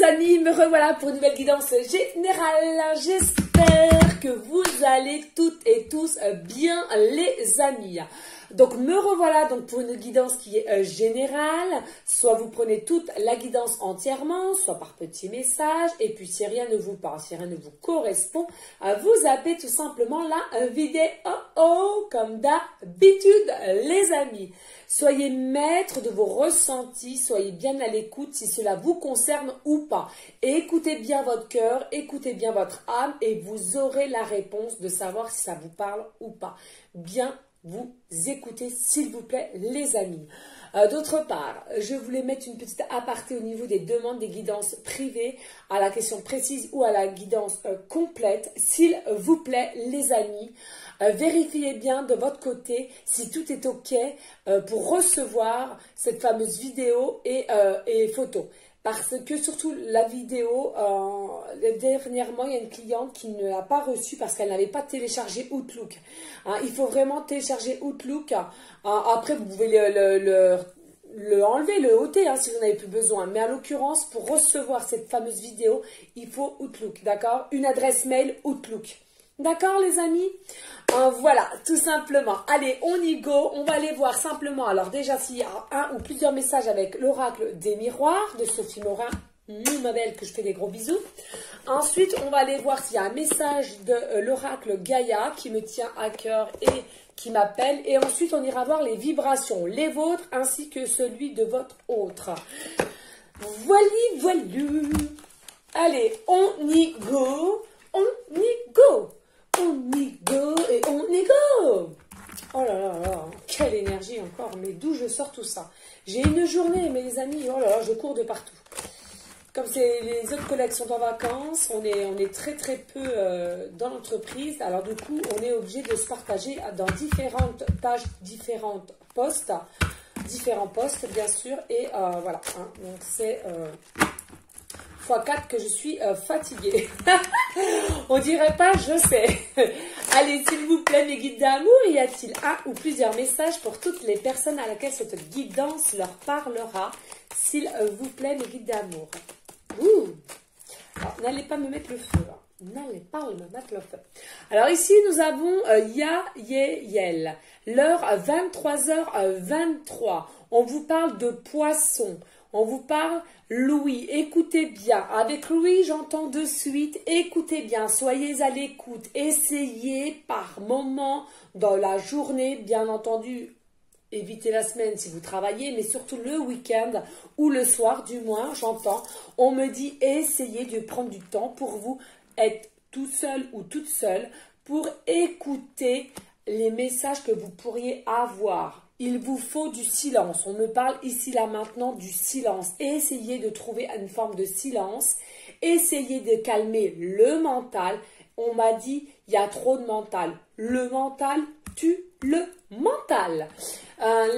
amis, me revoilà pour une nouvelle guidance générale. J'espère que vous allez toutes et tous bien les amis. Donc me revoilà donc pour une guidance qui est générale. Soit vous prenez toute la guidance entièrement, soit par petits messages. Et puis si rien ne vous parle, si rien ne vous correspond, vous zappez tout simplement la vidéo comme d'habitude les amis. Soyez maître de vos ressentis, soyez bien à l'écoute si cela vous concerne ou pas. Écoutez bien votre cœur, écoutez bien votre âme et vous aurez la réponse de savoir si ça vous parle ou pas. Bien vous écoutez s'il vous plaît les amis. D'autre part, je voulais mettre une petite aparté au niveau des demandes des guidances privées à la question précise ou à la guidance complète. S'il vous plaît les amis, vérifiez bien de votre côté si tout est OK pour recevoir cette fameuse vidéo et photo. Parce que surtout la vidéo, dernièrement, il y a une cliente qui ne l'a pas reçue parce qu'elle n'avait pas téléchargé Outlook. Il faut vraiment télécharger Outlook. Après, vous pouvez le enlever, le ôter si vous n'en avez plus besoin. Mais en l'occurrence, pour recevoir cette fameuse vidéo, il faut Outlook, d'accord? Une adresse mail Outlook. D'accord les amis? Voilà, tout simplement. Allez, on y go. On va aller voir simplement. Alors déjà, s'il y a un ou plusieurs messages avec l'oracle des miroirs de Sophie Morin, ma belle, que je fais des gros bisous. Ensuite, on va aller voir s'il y a un message de l'oracle Gaïa qui me tient à cœur et qui m'appelle. Et ensuite, on ira voir les vibrations, les vôtres ainsi que celui de votre autre. Voilà. Allez, on y go. On y go. On y go et on y go. Oh là là là, quelle énergie encore. Mais d'où je sors tout ça? J'ai une journée, mes amis, oh là là, je cours de partout. Comme les autres collègues sont en vacances, on est très très peu dans l'entreprise. Alors du coup, on est obligé de se partager dans différentes tâches, différents postes bien sûr. Et voilà, donc c'est... x4 que je suis fatiguée. On dirait pas, je sais. Allez, s'il vous plaît, mes guides d'amour, y a-t-il un ou plusieurs messages pour toutes les personnes à laquelle cette guidance leur parlera? S'il vous plaît, mes guides d'amour. Alors, n'allez pas me mettre le feu. N'allez pas me mettre le feu. Alors ici, nous avons Yel. L'heure 23h23. On vous parle de poisson. On vous parle Louis, écoutez bien. Avec Louis, j'entends de suite, écoutez bien, soyez à l'écoute. Essayez par moment dans la journée, bien entendu, évitez la semaine si vous travaillez, mais surtout le week-end ou le soir, du moins, j'entends. On me dit, essayez de prendre du temps pour vous être tout seul ou toute seule pour écouter les messages que vous pourriez avoir. Il vous faut du silence. On me parle ici, là, maintenant du silence. Essayez de trouver une forme de silence. Essayez de calmer le mental. On m'a dit, il y a trop de mental. Le mental tue le mental.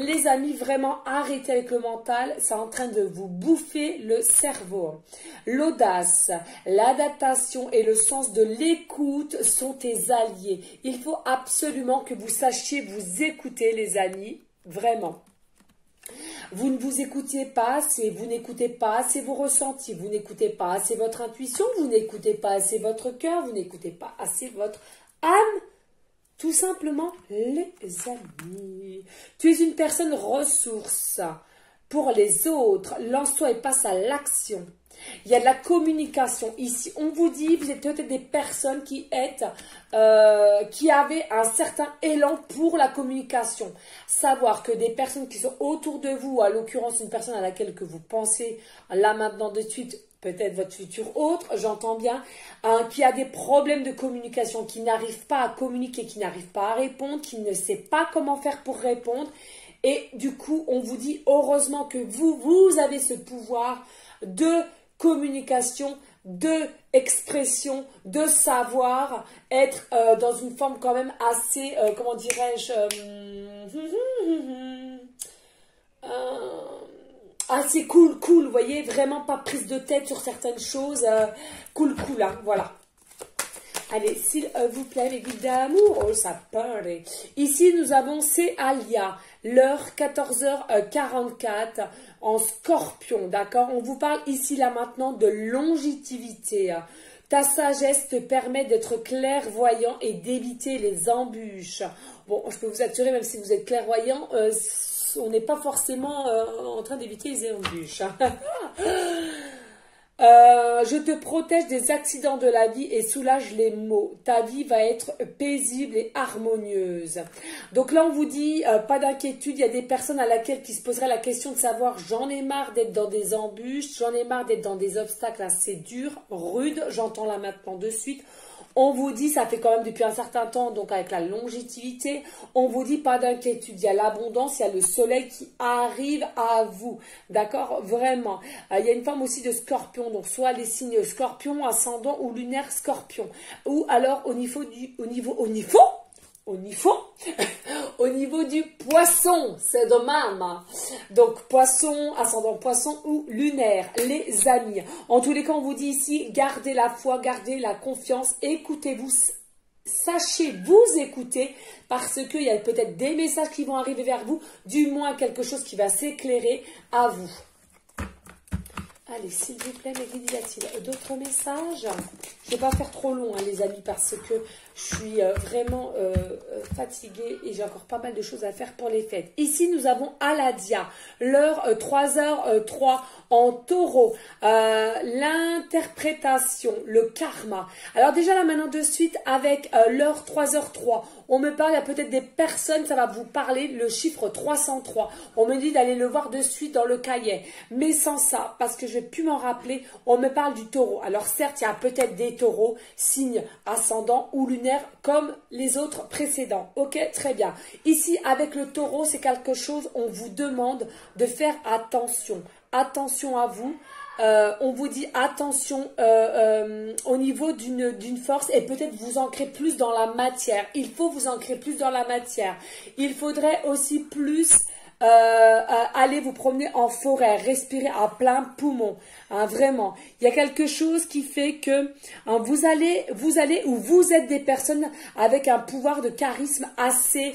Les amis, vraiment, arrêtez avec le mental. C'est en train de vous bouffer le cerveau. L'audace, l'adaptation et le sens de l'écoute sont tes alliés. Il faut absolument que vous sachiez vous écouter, les amis. Vraiment. Vous ne vous écoutez pas assez, vous n'écoutez pas assez vos ressentis, vous n'écoutez pas assez votre intuition, vous n'écoutez pas assez votre cœur, vous n'écoutez pas assez votre âme. Tout simplement, les amis. Tu es une personne ressource pour les autres. Lance-toi et passe à l'action. Il y a de la communication ici. On vous dit, vous êtes peut-être des personnes qui avaient un certain élan pour la communication. Savoir que des personnes qui sont autour de vous, à l'occurrence une personne à laquelle que vous pensez là maintenant de suite, peut-être votre futur autre, j'entends bien, qui a des problèmes de communication, qui n'arrive pas à communiquer, qui n'arrive pas à répondre, qui ne sait pas comment faire pour répondre. Et du coup, on vous dit heureusement que vous avez ce pouvoir de communication, de expression, de savoir, être dans une forme quand même assez, comment dirais-je, assez cool, vous voyez, vraiment pas prise de tête sur certaines choses, cool, hein, voilà. Allez, s'il vous plaît, les guides d'amour. Oh, ça parle. Ici, nous avons Céalia, l'heure 14h44 en scorpion, d'accord? On vous parle ici, là, maintenant de longévité. Ta sagesse te permet d'être clairvoyant et d'éviter les embûches. Bon, je peux vous assurer, même si vous êtes clairvoyant, on n'est pas forcément en train d'éviter les embûches. Je te protège des accidents de la vie et soulage les maux. Ta vie va être paisible et harmonieuse. Donc là, on vous dit, pas d'inquiétude, il y a des personnes à laquelle qui se poseraient la question de savoir, j'en ai marre d'être dans des embûches, j'en ai marre d'être dans des obstacles assez durs, rudes, j'entends là maintenant de suite. On vous dit, ça fait quand même depuis un certain temps, donc avec la longévité, on vous dit pas d'inquiétude, il y a l'abondance, il y a le soleil qui arrive à vous, d'accord, vraiment. Il y a une forme aussi de scorpion, donc soit les signes scorpion, ascendant ou lunaire scorpion, ou alors au niveau du poisson, c'est de même. Donc, poisson, ascendant poisson ou lunaire, les amis. En tous les cas, on vous dit ici, gardez la foi, gardez la confiance, écoutez-vous, sachez vous écouter parce qu'il y a peut-être des messages qui vont arriver vers vous, du moins quelque chose qui va s'éclairer à vous. Allez, s'il vous plaît, mes guides, y a-t-il d'autres messages? Je ne vais pas faire trop long, hein, les amis, parce que je suis vraiment fatiguée et j'ai encore pas mal de choses à faire pour les fêtes. Ici, nous avons Aladia, l'heure 3h03 en taureau. L'interprétation, le karma. Alors déjà, là, maintenant, de suite, avec l'heure 3h03, on me parle, il y a peut-être des personnes, ça va vous parler, le chiffre 303. On me dit d'aller le voir de suite dans le cahier. Mais sans ça, parce que je ne vais plus m'en rappeler, on me parle du taureau. Alors certes, il y a peut-être des taureaux, signe ascendant ou lunaire, comme les autres précédents. Ok, très bien. Ici, avec le taureau, c'est quelque chose, on vous demande de faire attention. Attention à vous. On vous dit attention au niveau d'une force et peut-être vous ancrer plus dans la matière. Il faut vous ancrer plus dans la matière. Il faudrait aussi plus aller vous promener en forêt, respirer à plein poumon, hein, vraiment. Il y a quelque chose qui fait que hein, vous allez ou vous êtes des personnes avec un pouvoir de charisme assez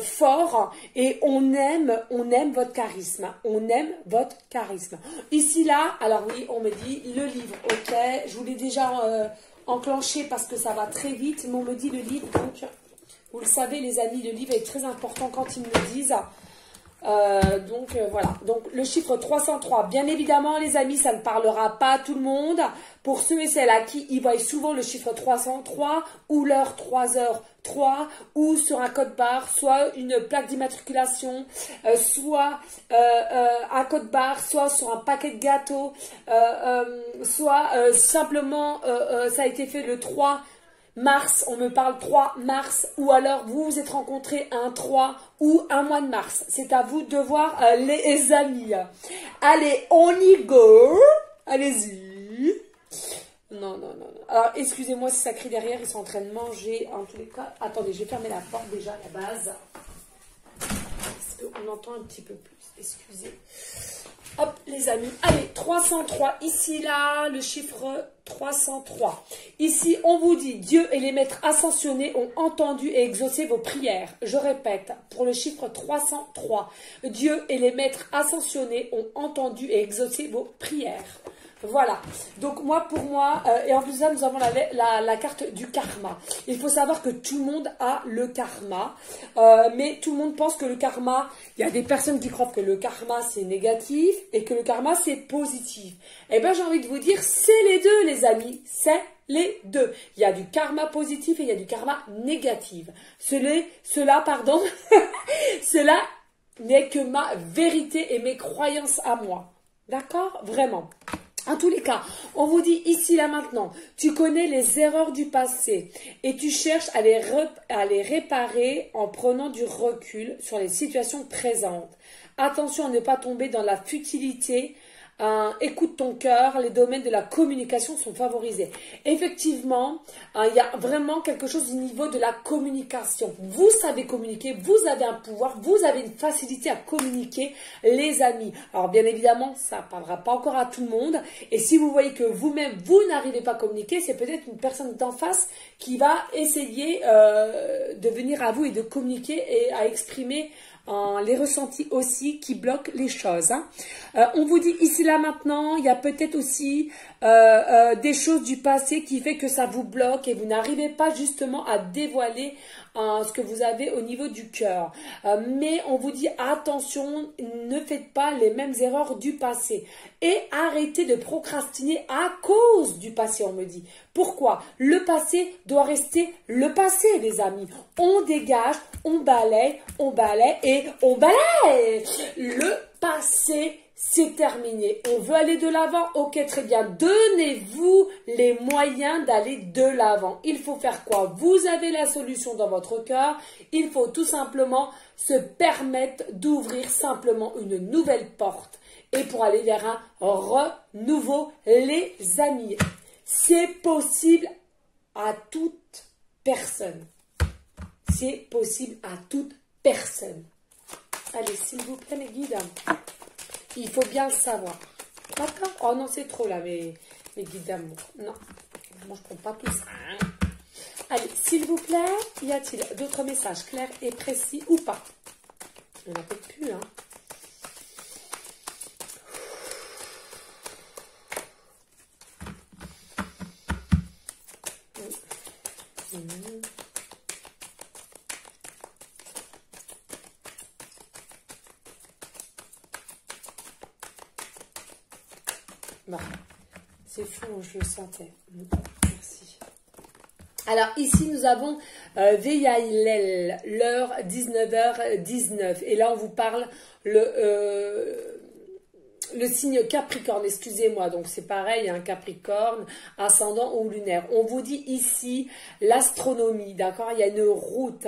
fort et on aime votre charisme. On aime votre charisme. Ici, là, alors oui, on me dit le livre, ok. Je vous l'ai déjà enclenché parce que ça va très vite, mais on me dit le livre, donc vous le savez les amis, le livre est très important quand ils me le disent. Voilà, donc le chiffre 303, bien évidemment les amis, ça ne parlera pas à tout le monde. Pour ceux et celles à qui ils voient souvent le chiffre 303 ou l'heure 3h03 ou sur un code barre, soit une plaque d'immatriculation, soit un code barre, soit sur un paquet de gâteaux, soit simplement ça a été fait le 3 mars, on me parle 3 mars, ou alors vous vous êtes rencontrés un 3 ou un mois de mars. C'est à vous de voir les amis. Allez, on y go. Allez-y. Non. Alors, excusez-moi si ça crie derrière, ils sont en train de manger. En tous les cas, attendez, je vais fermer la porte déjà à la base. Parce qu'on entend un petit peu plus. Excusez. Hop, les amis. Allez, 303. Ici, là, le chiffre 303. Ici, on vous dit, Dieu et les maîtres ascensionnés ont entendu et exaucé vos prières. Je répète, pour le chiffre 303, Dieu et les maîtres ascensionnés ont entendu et exaucé vos prières. Voilà, donc pour moi, et en plus de ça, nous avons la carte du karma. Il faut savoir que tout le monde a le karma, mais tout le monde pense que le karma, il y a des personnes qui croient que le karma c'est négatif et que le karma c'est positif. Eh bien j'ai envie de vous dire, c'est les deux les amis, c'est les deux. Il y a du karma positif et il y a du karma négatif. Cela n'est que ma vérité et mes croyances à moi. D'accord? Vraiment. En tous les cas, on vous dit ici, là, maintenant, tu connais les erreurs du passé et tu cherches à les réparer en prenant du recul sur les situations présentes. Attention à ne pas tomber dans la futilité écoute ton cœur, les domaines de la communication sont favorisés. Effectivement, il y a vraiment quelque chose au niveau de la communication. Vous savez communiquer, vous avez un pouvoir, vous avez une facilité à communiquer, les amis. Alors bien évidemment, ça ne parlera pas encore à tout le monde. Et si vous voyez que vous-même, vous n'arrivez pas à communiquer, c'est peut-être une personne d'en face qui va essayer de venir à vous et de communiquer et à exprimer les ressentis aussi qui bloquent les choses. On vous dit ici, là, maintenant, il y a peut-être aussi des choses du passé qui fait que ça vous bloque et vous n'arrivez pas justement à dévoiler ce que vous avez au niveau du cœur. Mais on vous dit attention, ne faites pas les mêmes erreurs du passé. Et arrêtez de procrastiner à cause du passé, on me dit. Pourquoi? Le passé doit rester le passé, les amis. On dégage, on balaye et on balaye. Le passé, c'est terminé. On veut aller de l'avant? Ok, très bien. Donnez-vous les moyens d'aller de l'avant. Il faut faire quoi? Vous avez la solution dans votre cœur. Il faut tout simplement se permettre d'ouvrir simplement une nouvelle porte. Et pour aller vers un renouveau, les amis. C'est possible à toute personne. C'est possible à toute personne. Allez, s'il vous plaît, les guides. Il faut bien le savoir. D'accord? Oh non, c'est trop là, mes guides d'amour. Non, moi je prends pas tout ça. Hein. Allez, s'il vous plaît, y a-t-il d'autres messages clairs et précis ou pas? Il n'y en a peut-être plus, hein. Bon, c'est fou, je le sentais. Merci. Alors ici nous avons Veyailel, l'heure 19h19. Et là on vous parle le signe Capricorne, excusez-moi, donc c'est pareil, un Capricorne, ascendant ou lunaire. On vous dit ici l'astronomie, d'accord? Il y a une route,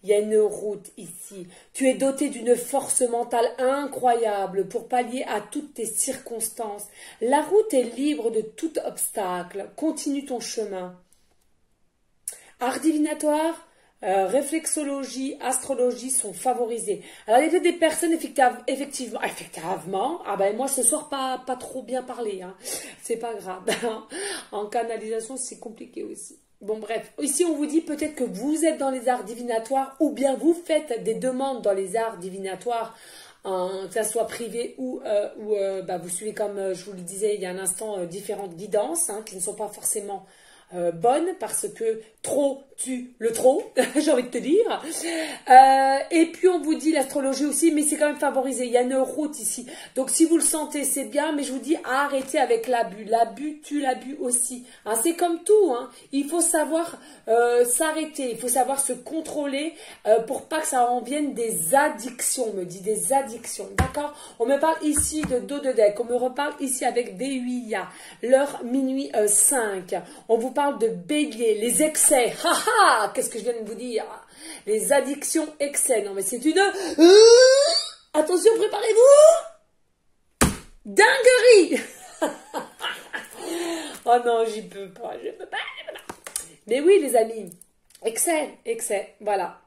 il y a une route ici. Tu es doté d'une force mentale incroyable pour pallier à toutes tes circonstances. La route est libre de tout obstacle. Continue ton chemin. Art divinatoire, réflexologie, astrologie sont favorisés. Alors, il y a des personnes, effectivement, ah ben moi ce soir, pas trop bien parlé, hein. C'est pas grave. En canalisation, c'est compliqué aussi. Bon, bref. Ici, on vous dit peut-être que vous êtes dans les arts divinatoires ou bien vous faites des demandes dans les arts divinatoires, que ça soit privé ou vous suivez, comme je vous le disais il y a un instant, différentes guidances qui ne sont pas forcément bonnes parce que trop tue le trop, j'ai envie de te dire. Et puis on vous dit l'astrologie aussi, mais c'est quand même favorisé. Il y a une route ici. Donc si vous le sentez, c'est bien, mais je vous dis arrêtez avec l'abus. L'abus tue l'abus aussi. Hein, c'est comme tout. Hein. Il faut savoir s'arrêter. Il faut savoir se contrôler pour pas que ça en vienne des addictions. On me dit des addictions. D'accord? On me parle ici de dos de deck. On me reparle ici avec Véuia. L'heure minuit 5. On vous parle de bélier. Les excès. Qu'est-ce que je viens de vous dire? Les addictions, excès. Non, mais c'est une... attention, préparez-vous. Dinguerie. Oh non, j'y peux pas, je peux pas. Mais oui, les amis. Excès, voilà.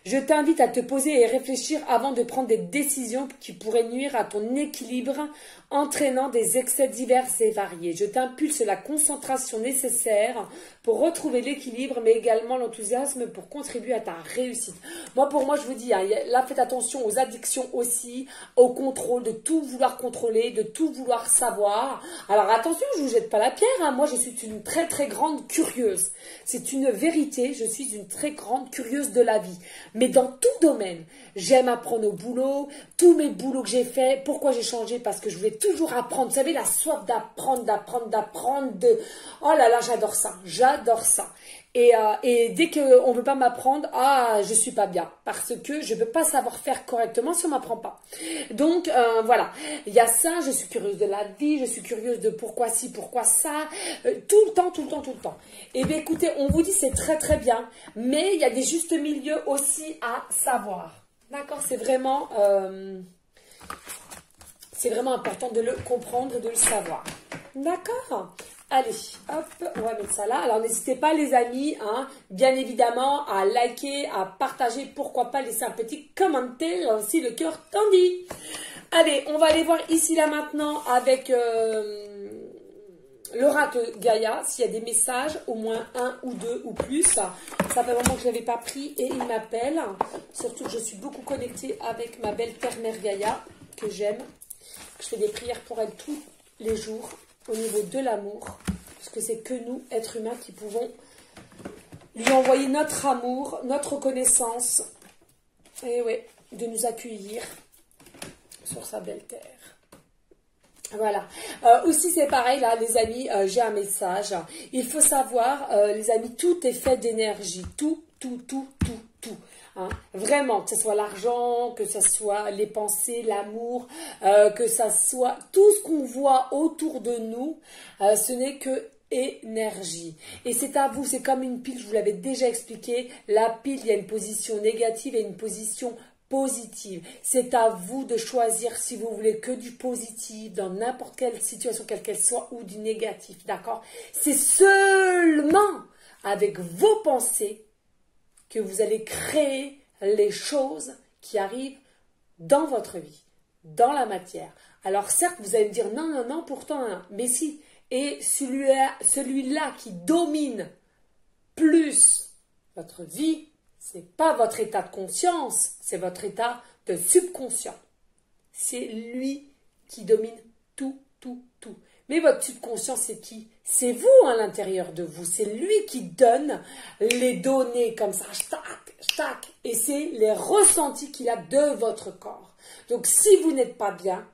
Je t'invite à te poser et réfléchir avant de prendre des décisions qui pourraient nuire à ton équilibre, entraînant des excès divers et variés. Je t'impulse la concentration nécessaire pour retrouver l'équilibre, mais également l'enthousiasme pour contribuer à ta réussite. Pour moi, je vous dis, là, faites attention aux addictions aussi, au contrôle, de tout vouloir contrôler, de tout vouloir savoir. Alors attention, je ne vous jette pas la pierre. Moi, je suis une très, très grande curieuse. C'est une vérité, je suis une très grande curieuse de la vie. Mais dans tout domaine, j'aime apprendre au boulot, tous mes boulots que j'ai faits. Pourquoi j'ai changé? Parce que je voulais toujours apprendre. Vous savez, la soif d'apprendre. Oh là là, j'adore ça. Et dès qu'on ne veut pas m'apprendre, je suis pas bien. Parce que je ne peux pas savoir faire correctement si on ne m'apprend pas. Donc, voilà. Il y a ça, je suis curieuse de la vie, je suis curieuse de pourquoi ci, pourquoi ça. Tout le temps. Et bien, écoutez, on vous dit c'est très, très bien. Mais il y a des justes milieux aussi à savoir. D'accord? C'est vraiment c'est vraiment important de le comprendre, de le savoir. D'accord? Allez, hop, on va mettre ça là. Alors, n'hésitez pas, les amis, hein, bien évidemment, à liker, à partager, pourquoi pas laisser un petit commentaire si le cœur t'en dit. Allez, on va aller voir ici, là, maintenant, avec l'oracle Gaïa, s'il y a des messages, au moins un ou deux ou plus. Ça fait vraiment que je ne l'avais pas pris et il m'appelle. Surtout que je suis beaucoup connectée avec ma belle terre-mère Gaïa, que j'aime. Je fais des prières pour elle tous les jours. Au niveau de l'amour, parce que c'est que nous, êtres humains, qui pouvons lui envoyer notre amour, notre reconnaissance, et oui, de nous accueillir sur sa belle terre. Voilà. Aussi, c'est pareil, là, les amis, j'ai un message. Il faut savoir, les amis, tout est fait d'énergie. Tout. Hein. Vraiment, que ce soit l'argent, que ce soit les pensées, l'amour, que ce soit tout ce qu'on voit autour de nous, ce n'est que énergie. Et c'est à vous, c'est comme une pile, je vous l'avais déjà expliqué, la pile, il y a une position négative et une position positive. C'est à vous de choisir si vous voulez que du positif dans n'importe quelle situation, quelle qu'elle soit, ou du négatif, d'accord? C'est seulement avec vos pensées que vous allez créer les choses qui arrivent dans votre vie, dans la matière. Alors certes, vous allez me dire non, pourtant, non. Mais si. Et celui-là qui domine plus votre vie, c'est pas votre état de conscience, c'est votre état de subconscient. C'est lui qui domine tout. Mais votre subconscient, c'est qui? C'est vous à l'intérieur de vous. C'est lui qui donne les données comme ça, tac, et c'est les ressentis qu'il a de votre corps. Donc, si vous n'êtes pas bien,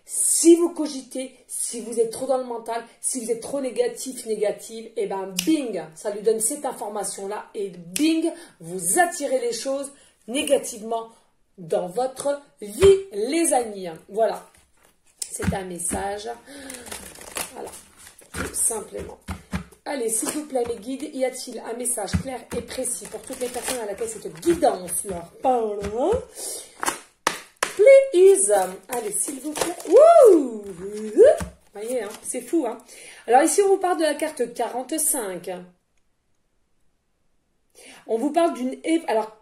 si vous cogitez, si vous êtes trop dans le mental, si vous êtes trop négative, et ben bing, ça lui donne cette information-là et bing, vous attirez les choses négativement dans votre vie, les amis. Voilà, c'est un message. Voilà, tout simplement. Allez, s'il vous plaît, les guides, y a-t-il un message clair et précis pour toutes les personnes à laquelle cette guidance leur parle? Please. Allez, s'il vous plaît. Wouh! Vous voyez, hein, c'est fou. Hein. Alors ici, on vous parle de la carte 45. On vous parle d'une... Alors,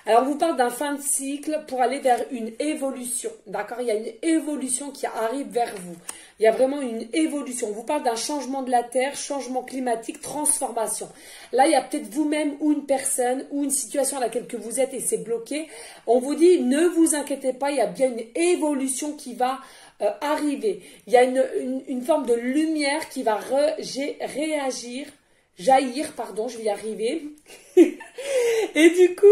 on vous parle d'un fin de cycle pour aller vers une évolution. D'accord? Il y a une évolution qui arrive vers vous. Il y a vraiment une évolution. On vous parle d'un changement de la Terre, changement climatique, transformation. Là, il y a peut-être vous-même ou une personne ou une situation à laquelle que vous êtes et c'est bloqué. On vous dit, ne vous inquiétez pas, il y a bien une évolution qui va arriver. Il y a une forme de lumière qui va jaillir, pardon, je vais y arriver. Et du coup,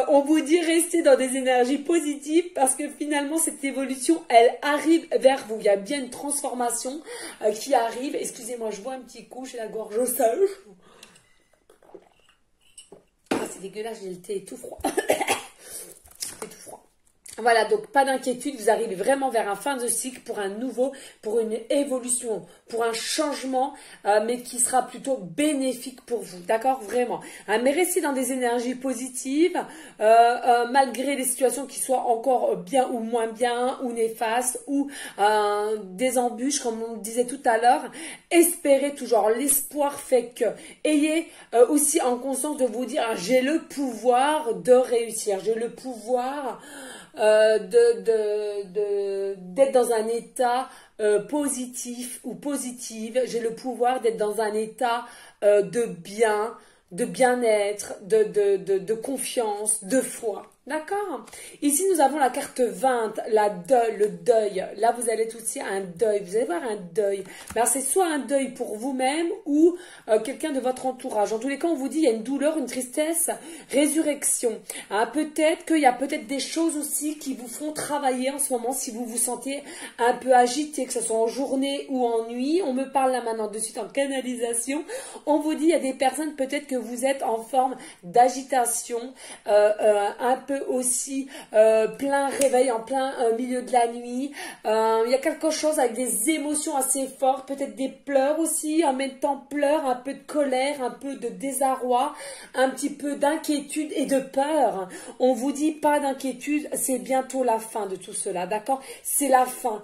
on vous dit restez dans des énergies positives parce que finalement, cette évolution, elle arrive vers vous. Il y a bien une transformation qui arrive. Excusez-moi, je bois un petit coup, j'ai la gorge sèche. Ah, c'est dégueulasse, j'ai le thé tout froid. C'est tout froid. Voilà, donc pas d'inquiétude, vous arrivez vraiment vers un fin de cycle pour un nouveau, pour une évolution, pour un changement, mais qui sera plutôt bénéfique pour vous, d'accord, vraiment. Mais restez dans des énergies positives, malgré les situations qui soient encore bien ou moins bien, ou néfastes, ou des embûches, comme on disait tout à l'heure. Espérez toujours, l'espoir fait que. Ayez aussi en conscience de vous dire, j'ai le pouvoir de réussir, j'ai le pouvoir... d'être dans un état positif ou positive. J'ai le pouvoir d'être dans un état de bien-être, de confiance, de foi. D'accord? Ici, nous avons la carte 20, le deuil. Là, vous allez être aussi à un deuil. Vous allez voir un deuil. Alors, c'est soit un deuil pour vous-même ou quelqu'un de votre entourage. En tous les cas, on vous dit il y a une douleur, une tristesse, résurrection. Hein, peut-être qu'il y a peut-être des choses aussi qui vous font travailler en ce moment si vous vous sentez un peu agité, que ce soit en journée ou en nuit. On me parle là maintenant de suite en canalisation. On vous dit il y a des personnes peut-être que vous êtes en forme d'agitation, un peu peu aussi plein réveil, en plein milieu de la nuit. Il y a quelque chose avec des émotions assez fortes, peut-être des pleurs aussi, en même temps pleurs, un peu de colère, un peu de désarroi, un petit peu d'inquiétude et de peur. On vous dit pas d'inquiétude, c'est bientôt la fin de tout cela, d'accord? C'est la fin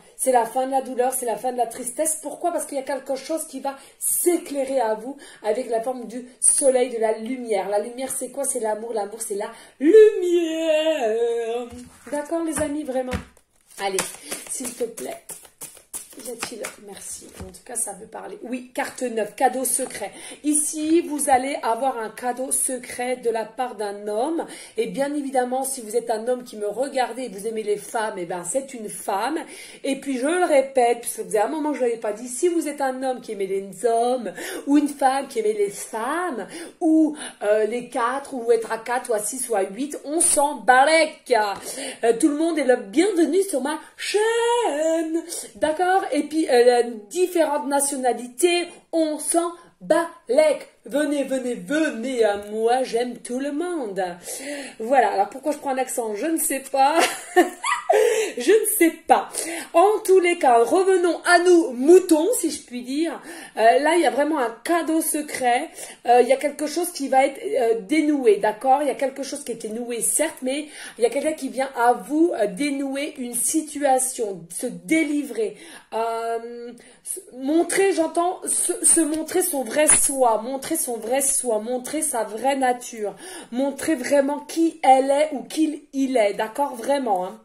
de la douleur, c'est la fin de la tristesse. Pourquoi? Parce qu'il y a quelque chose qui va s'éclairer à vous avec la forme du soleil, de la lumière. La lumière, c'est quoi? C'est l'amour, l'amour, c'est la lumière. D'accord, les amis, vraiment? Allez, s'il te plaît. Y a-t-il? Merci. En tout cas, ça veut parler. Oui, carte 9, cadeau secret. Ici, vous allez avoir un cadeau secret de la part d'un homme. Et bien évidemment, si vous êtes un homme qui me regardez et vous aimez les femmes, eh bien, c'est une femme. Et puis, je le répète, puisque ça faisait un moment que je ne l'avais pas dit, si vous êtes un homme qui aimait les hommes, ou une femme qui aimait les femmes, ou les quatre, ou être à 4, ou à 6, ou à 8, on s'en balèque. Tout le monde est le bienvenu sur ma chaîne. D'accord? Et puis, différentes nationalités, on s'en balèque. Venez, venez, venez à moi, j'aime tout le monde. Voilà, alors pourquoi je prends un accent, je ne sais pas. Je ne sais pas. En tous les cas, revenons à nous, moutons, si je puis dire. Là, il y a vraiment un cadeau secret. Il y a quelque chose qui va être dénoué, d'accord? Il y a quelque chose qui a été noué, certes, mais il y a quelqu'un qui vient à vous dénouer une situation, se délivrer. Montrer, j'entends, se montrer son vrai soi, montrer son vrai soi, montrer sa vraie nature, montrer vraiment qui elle est ou qui il est, d'accord? Vraiment, hein.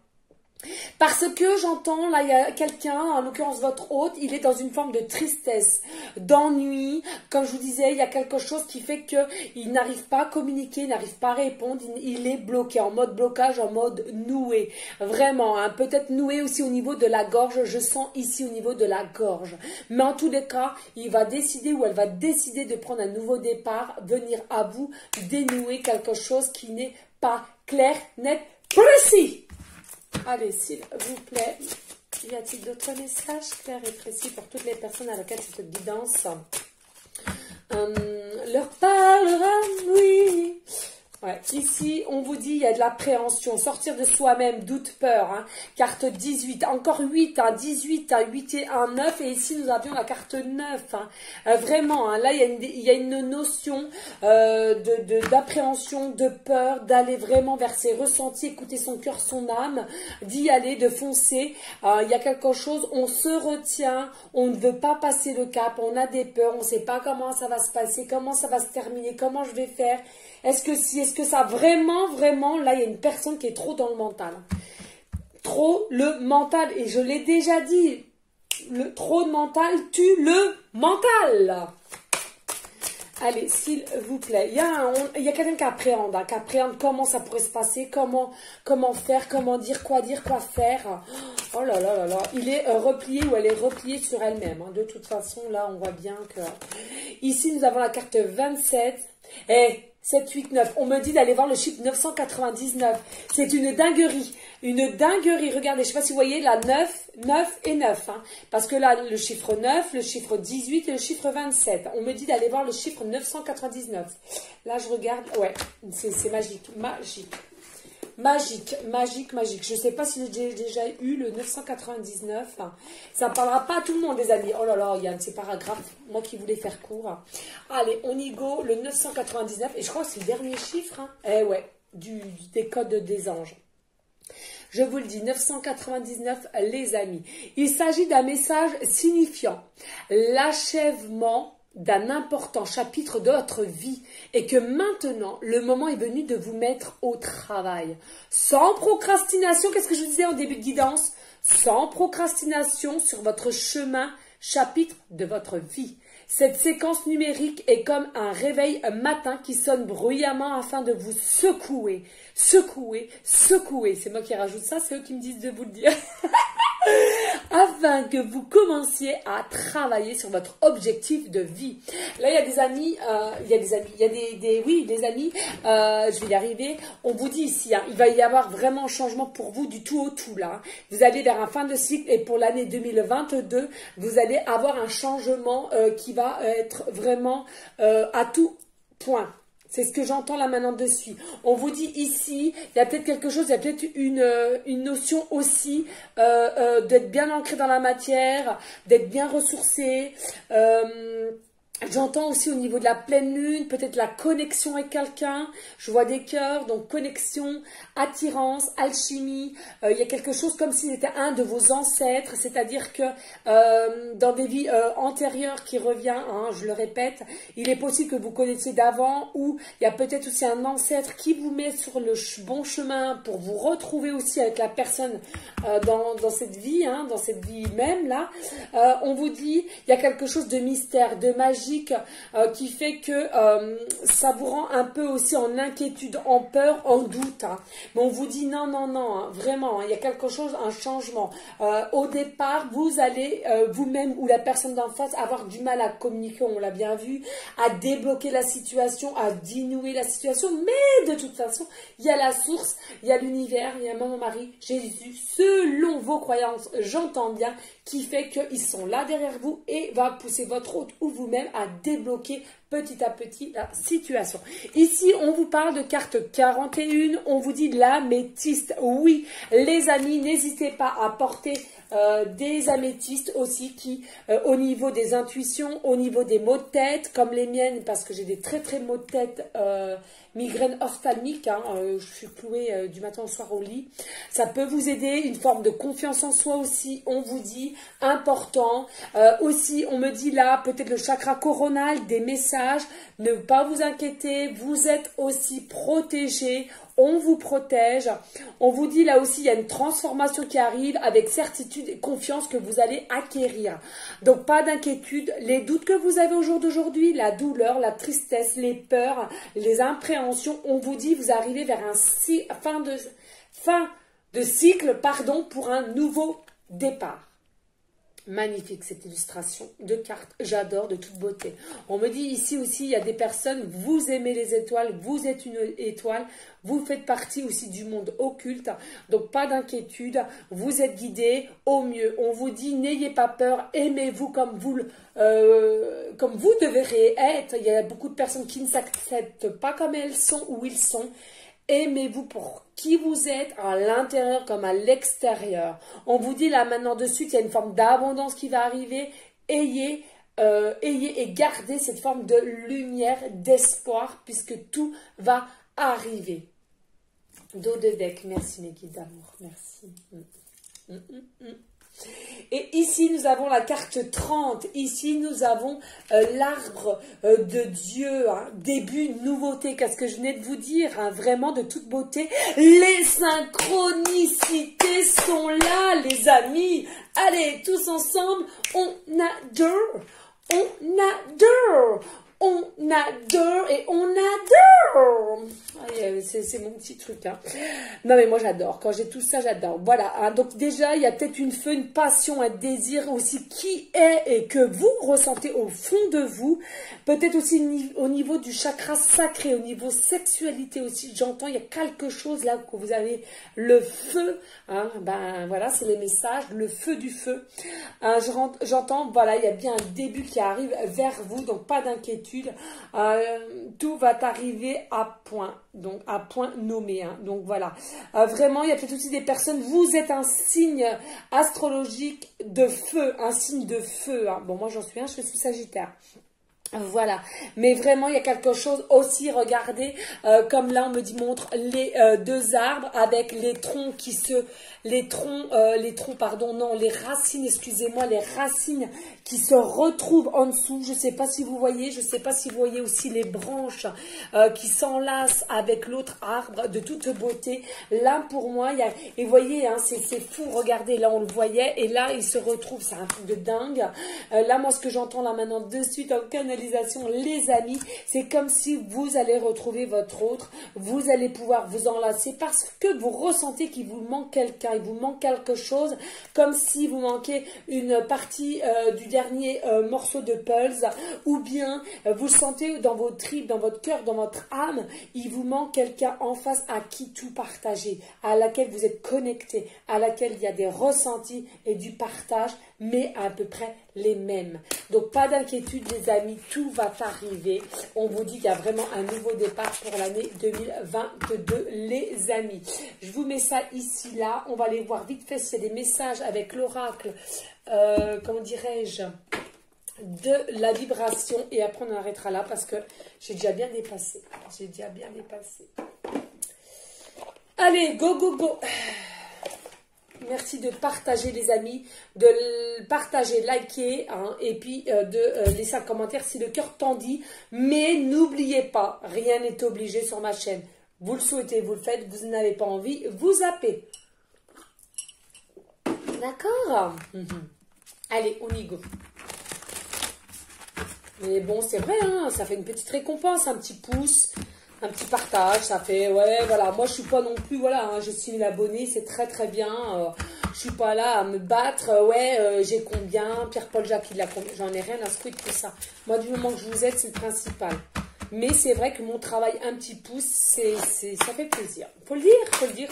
Parce que j'entends, là, il y a quelqu'un, en l'occurrence votre hôte, il est dans une forme de tristesse, d'ennui. Comme je vous disais, il y a quelque chose qui fait qu'il n'arrive pas à communiquer, il n'arrive pas à répondre, il est bloqué, en mode blocage, en mode noué. Vraiment, hein, peut-être noué aussi au niveau de la gorge, je sens ici au niveau de la gorge. Mais en tous les cas, il va décider ou elle va décider de prendre un nouveau départ, venir à vous, dénouer quelque chose qui n'est pas clair, net, précis. Allez, s'il vous plaît, y a-t-il d'autres messages clairs et précis pour toutes les personnes à laquelle cette guidance leur parlera? Oui. Ouais, ici, on vous dit, il y a de l'appréhension, sortir de soi-même, doute, peur. Hein. Carte 18, encore 8, hein, 18, hein, 8 et 1, 9. Et ici, nous avions la carte 9. Hein. Vraiment, hein, là, il y a une notion d'appréhension, de peur, d'aller vraiment vers ses ressentis, écouter son cœur, son âme, d'y aller, de foncer. Il y a quelque chose, on se retient, on ne veut pas passer le cap, on a des peurs, on ne sait pas comment ça va se passer, comment ça va se terminer, comment je vais faire. Est-ce que ça vraiment, là, il y a une personne qui est trop dans le mental. Trop le mental. Et je l'ai déjà dit, trop de mental tue le mental. Allez, s'il vous plaît. Il y a quelqu'un qui appréhende comment ça pourrait se passer, comment faire, comment dire, quoi faire. Oh là là là là. Il est replié ou elle est repliée sur elle-même. Hein. De toute façon, là, on voit bien que... Ici, nous avons la carte 27. Et 7, 8, 9. On me dit d'aller voir le chiffre 999. C'est une dinguerie. Une dinguerie. Regardez, je ne sais pas si vous voyez, là, 9 et 9. Hein, parce que là, le chiffre 9, le chiffre 18 et le chiffre 27. On me dit d'aller voir le chiffre 999. Là, je regarde. Ouais, c'est magique. Magique. Je ne sais pas si j'ai déjà eu le 999. Ça ne parlera pas à tout le monde, les amis. Oh là là, Yann, c'est paragraphe. Moi qui voulais faire court. Allez, on y go. Le 999. Et je crois que c'est le dernier chiffre. Hein. Eh ouais, des codes des anges. Je vous le dis, 999, les amis. Il s'agit d'un message signifiant l'achèvement d'un important chapitre de votre vie et que maintenant, le moment est venu de vous mettre au travail. Sans procrastination, qu'est-ce que je vous disais en début de guidance? Sans procrastination sur votre chemin, chapitre de votre vie. Cette séquence numérique est comme un réveil matin qui sonne bruyamment afin de vous secouer. Secouer. C'est moi qui rajoute ça, c'est eux qui me disent de vous le dire. Afin que vous commenciez à travailler sur votre objectif de vie. Là, il y a des amis, je vais y arriver. On vous dit ici, hein, il va y avoir vraiment un changement pour vous du tout au tout là. Vous allez vers un fin de cycle et pour l'année 2022, vous allez avoir un changement qui va être vraiment à tout point. C'est ce que j'entends là maintenant dessus. On vous dit ici, il y a peut-être quelque chose, il y a peut-être une notion aussi d'être bien ancré dans la matière, d'être bien ressourcé. J'entends aussi au niveau de la pleine lune, peut-être la connexion avec quelqu'un. Je vois des cœurs, donc connexion, attirance, alchimie. Il y a quelque chose comme si c'était un de vos ancêtres, c'est-à-dire que dans des vies antérieures qui revient, hein, je le répète, il est possible que vous connaissiez d'avant, ou il y a peut-être aussi un ancêtre qui vous met sur le bon chemin pour vous retrouver aussi avec la personne dans cette vie, hein, dans cette vie même là. On vous dit, il y a quelque chose de mystère, de magie, qui fait que ça vous rend un peu aussi en inquiétude, en peur, en doute. Hein. Mais on vous dit non, non, non, hein, vraiment, hein, il y a quelque chose, un changement. Au départ, vous allez vous-même ou la personne d'en face avoir du mal à communiquer, on l'a bien vu, à débloquer la situation, à dénouer la situation. Mais de toute façon, il y a la source, il y a l'univers, il y a Maman Marie, Jésus, selon vos croyances, j'entends bien, qui fait qu'ils sont là derrière vous et va pousser votre hôte ou vous-même à débloquer petit à petit la situation. Ici, on vous parle de carte 41, on vous dit l'améthyste. Oui, les amis, n'hésitez pas à porter des améthystes aussi qui, au niveau des intuitions, au niveau des maux de tête, comme les miennes, parce que j'ai des très maux de tête, migraine ophtalmique, hein, je suis clouée du matin au soir au lit. Ça peut vous aider, une forme de confiance en soi aussi, on vous dit, important. Aussi, on me dit là, peut-être le chakra coronal, des messages, ne pas vous inquiéter, vous êtes aussi protégés. On vous protège. On vous dit là aussi, il y a une transformation qui arrive avec certitude et confiance que vous allez acquérir. Donc, pas d'inquiétude. Les doutes que vous avez au jour d'aujourd'hui, la douleur, la tristesse, les peurs, les appréhensions, on vous dit, vous arrivez vers un fin de cycle, pardon, pour un nouveau départ. Magnifique cette illustration de cartes, j'adore, de toute beauté. On me dit ici aussi, il y a des personnes, vous aimez les étoiles, vous êtes une étoile, vous faites partie aussi du monde occulte, donc pas d'inquiétude, vous êtes guidés au mieux. On vous dit, n'ayez pas peur, aimez-vous comme vous devrez être. Il y a beaucoup de personnes qui ne s'acceptent pas comme elles sont ou ils sont. Aimez-vous pour qui vous êtes à l'intérieur comme à l'extérieur. On vous dit là maintenant de suite, il y a une forme d'abondance qui va arriver. Ayez et gardez cette forme de lumière, d'espoir, puisque tout va arriver. Dos de deck, merci mes guides d'amour, merci. Et ici, nous avons la carte 30. Ici, nous avons l'arbre de Dieu. Hein. Début, nouveauté. Qu'est-ce que je venais de vous dire? Hein. Vraiment de toute beauté. Les synchronicités sont là, les amis. Allez, tous ensemble, on adore. On adore. On adore et on adore. C'est mon petit truc. Hein. Non mais moi j'adore. Quand j'ai tout ça, j'adore. Voilà. Hein. Donc déjà, il y a peut-être une passion, un désir aussi qui est et que vous ressentez au fond de vous. Peut-être aussi au niveau du chakra sacré, au niveau sexualité aussi. J'entends, il y a quelque chose là que vous avez le feu. Hein. Ben voilà, c'est les messages. Le feu du feu. Hein, j'entends, voilà, il y a bien un début qui arrive vers vous. Donc pas d'inquiétude. Tout va arriver à point, donc à point nommé. Hein. Donc voilà, vraiment, il y a peut-être aussi des personnes, vous êtes un signe astrologique de feu, un signe de feu. Hein. Bon, moi j'en suis un, je suis Sagittaire. Voilà, mais vraiment il y a quelque chose aussi, regardez, comme là on me dit montre les deux arbres avec les troncs les racines, excusez-moi, les racines qui se retrouvent en dessous. Je sais pas si vous voyez, je sais pas si vous voyez aussi les branches qui s'enlacent avec l'autre arbre de toute beauté. Là pour moi, il y a, et vous voyez, hein, c'est fou, regardez, là on le voyait et là il se retrouve, c'est un truc de dingue. Là moi ce que j'entends là maintenant de suite en canalisation, les amis, c'est comme si vous allez retrouver votre autre, vous allez pouvoir vous enlacer parce que vous ressentez qu'il vous manque quelqu'un. Il vous manque quelque chose, comme si vous manquez une partie du dernier morceau de puzzle, ou bien vous le sentez dans vos tripes, dans votre cœur, dans votre âme, il vous manque quelqu'un en face à qui tout partager, à laquelle vous êtes connecté, à laquelle il y a des ressentis et du partage, mais à peu près les mêmes. Donc pas d'inquiétude les amis, tout va arriver. On vous dit qu'il y a vraiment un nouveau départ pour l'année 2022 les amis. Je vous mets ça ici là, on va aller voir vite fait s'il y a des messages avec l'oracle, comment dirais-je, de la vibration, et après on arrêtera là parce que j'ai déjà bien dépassé. Allez, go, go, go. Merci de partager les amis, de partager, liker, hein, et puis de laisser un commentaire si le cœur t'en dit. Mais n'oubliez pas, rien n'est obligé sur ma chaîne. Vous le souhaitez, vous le faites, vous n'avez pas envie, vous zappez. D'accord. Allez, on y go. Mais bon, c'est vrai, hein, ça fait une petite récompense, un petit pouce, un petit partage, ça fait, ouais, voilà, moi je suis pas non plus, voilà, hein, j'ai 6000 abonnés, c'est très très bien, je suis pas là à me battre, j'ai combien, Pierre-Paul Jacques il a combien, j'en ai rien à secouer de tout ça. Moi du moment que je vous aide, c'est le principal. Mais c'est vrai que mon travail, un petit pouce, ça fait plaisir. Faut le dire.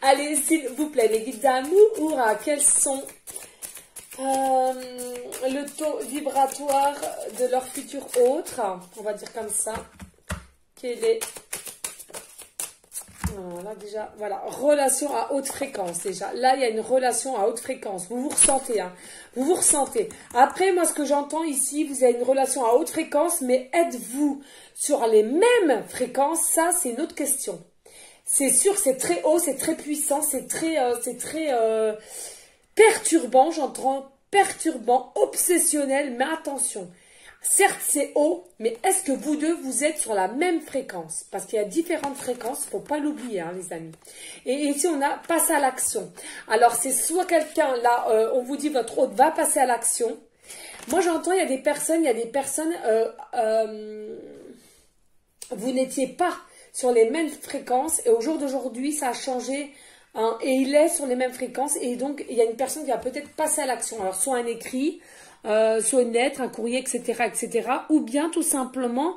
Allez, s'il vous plaît, les guides d'amour, quels sont le taux vibratoire de leur futur autre, on va dire comme ça. Quel est, voilà, déjà, voilà, relation à haute fréquence, déjà. Là, il y a une relation à haute fréquence. Vous vous ressentez, hein. Vous vous ressentez. Après, moi, ce que j'entends ici, vous avez une relation à haute fréquence, mais êtes-vous sur les mêmes fréquences? Ça, c'est une autre question. C'est sûr, c'est très haut, c'est très puissant, c'est très perturbant, j'entends perturbant, obsessionnel, mais attention. Certes, c'est haut, mais est-ce que vous deux, vous êtes sur la même fréquence? Parce qu'il y a différentes fréquences, il ne faut pas l'oublier, hein, les amis. Et ici, on a passé à l'action. Alors, c'est soit quelqu'un, là, on vous dit, votre hôte va passer à l'action. Moi, j'entends, il y a des personnes, vous n'étiez pas sur les mêmes fréquences, et au jour d'aujourd'hui, ça a changé, hein, et il est sur les mêmes fréquences, et donc, il y a une personne qui va peut-être passer à l'action. Alors, soit un écrit, soit une lettre, un courrier, etc., ou bien tout simplement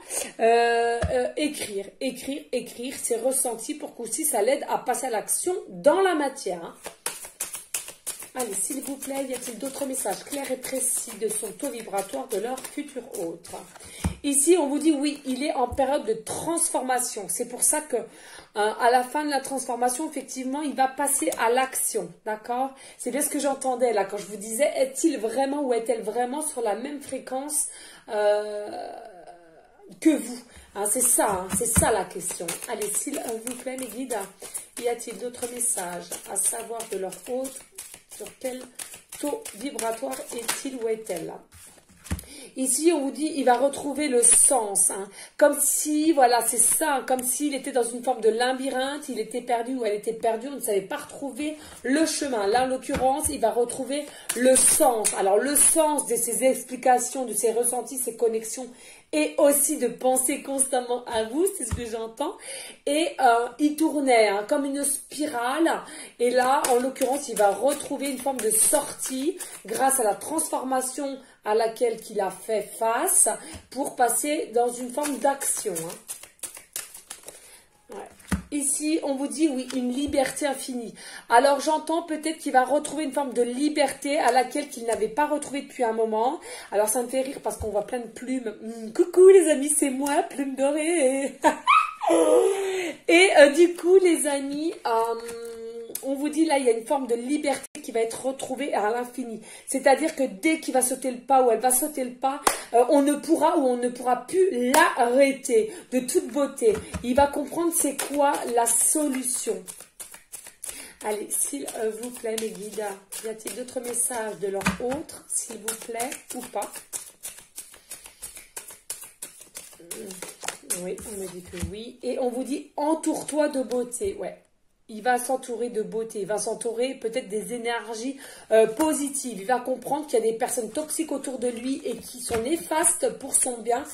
écrire ses ressentis pour qu'aussi ça l'aide à passer à l'action dans la matière. Hein. Allez, s'il vous plaît, y a-t-il d'autres messages clairs et précis de son taux vibratoire de leur futur autre? Ici, on vous dit oui, il est en période de transformation. C'est pour ça que à la fin de la transformation, effectivement, il va passer à l'action. D'accord? C'est bien ce que j'entendais là quand je vous disais, est-il vraiment ou est-elle vraiment sur la même fréquence que vous? Hein, c'est ça la question. Allez, s'il vous plaît, mes guides, y a-t-il d'autres messages à savoir de leur hôte? Sur quel taux vibratoire est-il ou est-elle? Ici, on vous dit, il va retrouver le sens. Hein. Comme si, voilà, c'est ça, hein, comme s'il était dans une forme de labyrinthe, il était perdu ou elle était perdue, on ne savait pas retrouver le chemin. Là, en l'occurrence, il va retrouver le sens. Alors, le sens de ses explications, de ses ressentis, ses connexions, et aussi de penser constamment à vous, c'est ce que j'entends. Et il tournait hein, comme une spirale. Et là, en l'occurrence, il va retrouver une forme de sortie grâce à la transformation à laquelle il a fait face pour passer dans une forme d'action. Hein. Ouais. Ici, on vous dit, oui, une liberté infinie. Alors, j'entends peut-être qu'il va retrouver une forme de liberté à laquelle il n'avait pas retrouvé depuis un moment. Alors, ça me fait rire parce qu'on voit plein de plumes. Coucou les amis, c'est moi, plume dorée. Et du coup, les amis, on vous dit là, il y a une forme de liberté qui va être retrouvée à l'infini. C'est-à-dire que dès qu'il va sauter le pas ou elle va sauter le pas, on ne pourra ou on ne pourra plus l'arrêter de toute beauté. Il va comprendre c'est quoi la solution. Allez, s'il vous plaît, mes guides, y a-t-il d'autres messages de leur autre, s'il vous plaît, ou pas? Oui, on me dit que oui. Et on vous dit, entoure-toi de beauté. Ouais. Il va s'entourer de beauté, il va s'entourer peut-être des énergies positives. Il va comprendre qu'il y a des personnes toxiques autour de lui et qui sont néfastes pour son bien.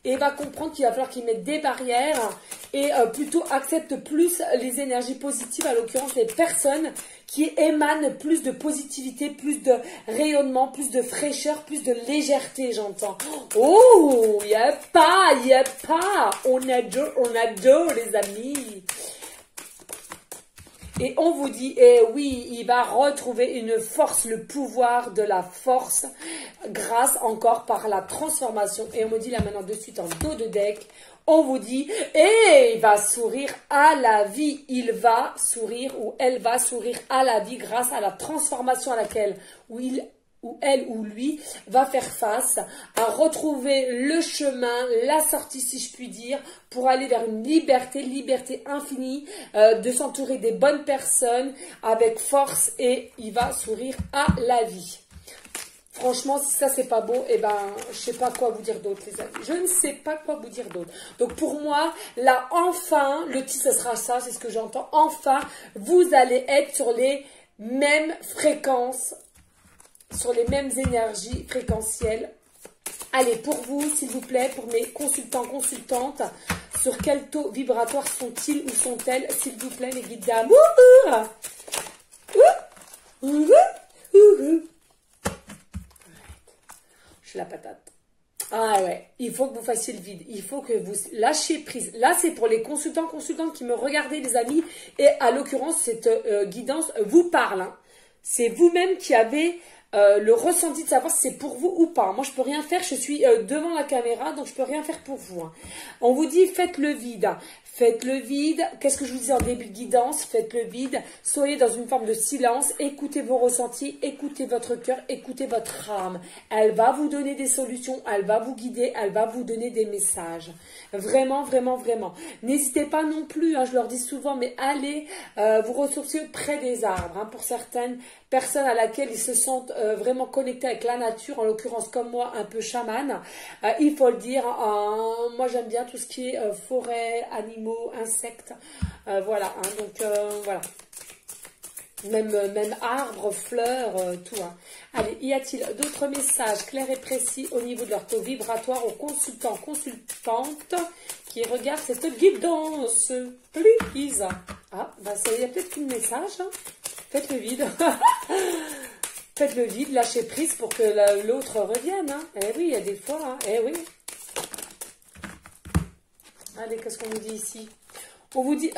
et va comprendre qu'il va falloir qu'il mette des barrières et plutôt accepte plus les énergies positives, à l'occurrence les personnes qui émanent plus de positivité, plus de rayonnement, plus de fraîcheur, plus de légèreté, j'entends. Oh, y a pas, on adore les amis. Et on vous dit, eh oui, il va retrouver une force, le pouvoir de la force, grâce encore par la transformation. Et on me dit là maintenant de suite en dos de deck, on vous dit, et il va sourire à la vie. Il va sourire ou elle va sourire à la vie grâce à la transformation à laquelle, où elle ou lui va faire face, à retrouver le chemin, la sortie si je puis dire, pour aller vers une liberté infinie, de s'entourer des bonnes personnes avec force et il va sourire à la vie. Franchement, si ça c'est pas beau, eh ben, je sais pas quoi vous dire d'autre les amis. Je ne sais pas quoi vous dire d'autre. Donc pour moi, là enfin, le titre ce sera ça, c'est ce que j'entends. Enfin, vous allez être sur les mêmes fréquences, sur les mêmes énergies fréquentielles. Allez, pour vous, s'il vous plaît, pour mes consultants, consultantes, sur quel taux vibratoire sont-ils ou sont-elles, s'il vous plaît, les guides d'amour. Je suis la patate. Ah ouais, il faut que vous fassiez le vide. Il faut que vous lâchiez prise. Là, c'est pour les consultants, consultantes qui me regardent, les amis. Et à l'occurrence, cette guidance vous parle. Hein. C'est vous-même qui avez le ressenti de savoir si c'est pour vous ou pas. Moi, je peux rien faire. Je suis devant la caméra, donc je peux rien faire pour vous. Hein. On vous dit, faites le vide. Faites le vide. Qu'est-ce que je vous disais en début de guidance? Faites le vide. Soyez dans une forme de silence. Écoutez vos ressentis. Écoutez votre cœur. Écoutez votre âme. Elle va vous donner des solutions. Elle va vous guider. Elle va vous donner des messages. Vraiment, vraiment, vraiment. N'hésitez pas non plus. Hein, je leur dis souvent, mais allez vous ressourcer près des arbres. Hein, pour certaines personnes à laquelle ils se sentent vraiment connectés avec la nature, en l'occurrence comme moi, un peu chamane. Il faut le dire, moi j'aime bien tout ce qui est forêt, animaux, insectes, voilà. Hein, donc voilà. Même arbres, fleurs, tout. Hein. Allez, y a-t-il d'autres messages clairs et précis au niveau de leur taux vibratoire aux consultants, consultantes qui regardent cette guidance, please. Ah, bah ça y a peut-être qu'un message. Hein. Faites le vide. Faites le vide, lâchez prise pour que l'autre revienne. Hein. Eh oui, il y a des fois. Hein. Eh oui. Allez, qu'est-ce qu'on nous dit ici? On vous dit...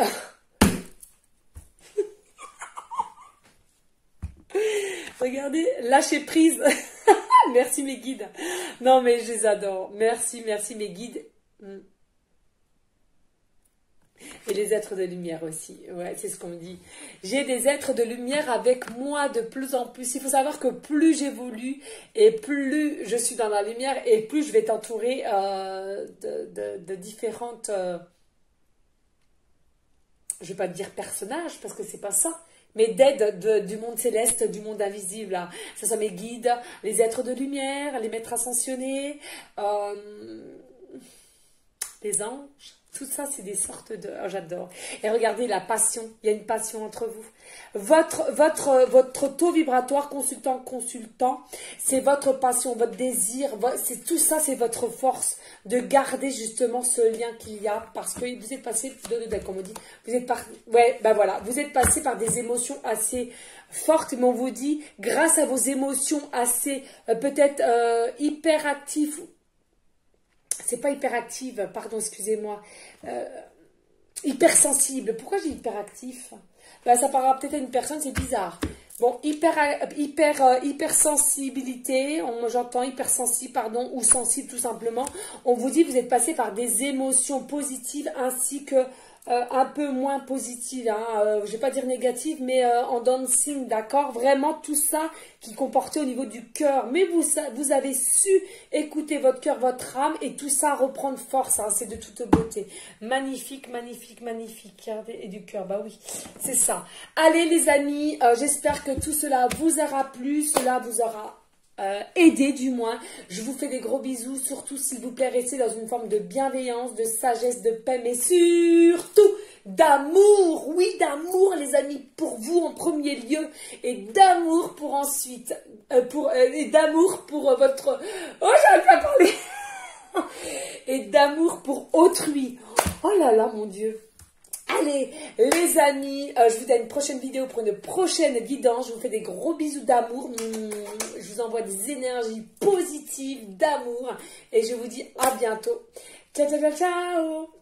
Regardez, lâchez prise. Merci mes guides. Non, mais je les adore. Merci, merci mes guides. Et les êtres de lumière aussi. Ouais, c'est ce qu'on me dit. J'ai des êtres de lumière avec moi de plus en plus. Il faut savoir que plus j'évolue et plus je suis dans la lumière et plus je vais t'entourer de différentes... je vais pas te dire personnages parce que c'est pas ça. Mais d'aide du monde céleste, du monde invisible. Là. Ça sont mes guides, les êtres de lumière, les maîtres ascensionnés, les anges. Tout ça, c'est des sortes de... Oh, j'adore. Et regardez la passion. Il y a une passion entre vous. Votre taux vibratoire, consultant, c'est votre passion, votre désir. C'est tout ça, c'est votre force de garder justement ce lien qu'il y a. Parce que vous êtes passé, comme on dit, vous êtes ouais, ben voilà, vous êtes passé par des émotions assez fortes. Mais on vous dit, grâce à vos émotions assez, peut-être hyperactives, c'est pas hyperactive, pardon, excusez-moi, hypersensible. Pourquoi j'ai hyperactif? Ben, ça parlera peut-être à une personne, c'est bizarre. Bon, hypersensibilité, j'entends hypersensible, pardon, ou sensible tout simplement. On vous dit, vous êtes passé par des émotions positives ainsi que un peu moins positives. Hein, je vais pas dire négatives, mais en dancing, d'accord. Vraiment tout ça qui comportait au niveau du cœur. Mais vous avez su écouter votre cœur, votre âme, et tout ça reprendre force. Hein, c'est de toute beauté. Magnifique, magnifique, magnifique. Et du cœur, bah oui, c'est ça. Allez les amis, j'espère que tout cela vous aura plu, cela vous aura aidé du moins. Je vous fais des gros bisous. Surtout, s'il vous plaît, restez dans une forme de bienveillance, de sagesse, de paix, mais surtout d'amour. Oui, d'amour, les amis, pour vous en premier lieu, et d'amour pour ensuite, et d'amour pour votre... Oh, j'arrive pas à parler. et d'amour pour autrui. Oh là là, mon Dieu. Allez, les amis, je vous dis à une prochaine vidéo pour une prochaine guidance. Je vous fais des gros bisous d'amour. Je vous envoie des énergies positives d'amour. Et je vous dis à bientôt. Ciao, ciao, ciao, ciao.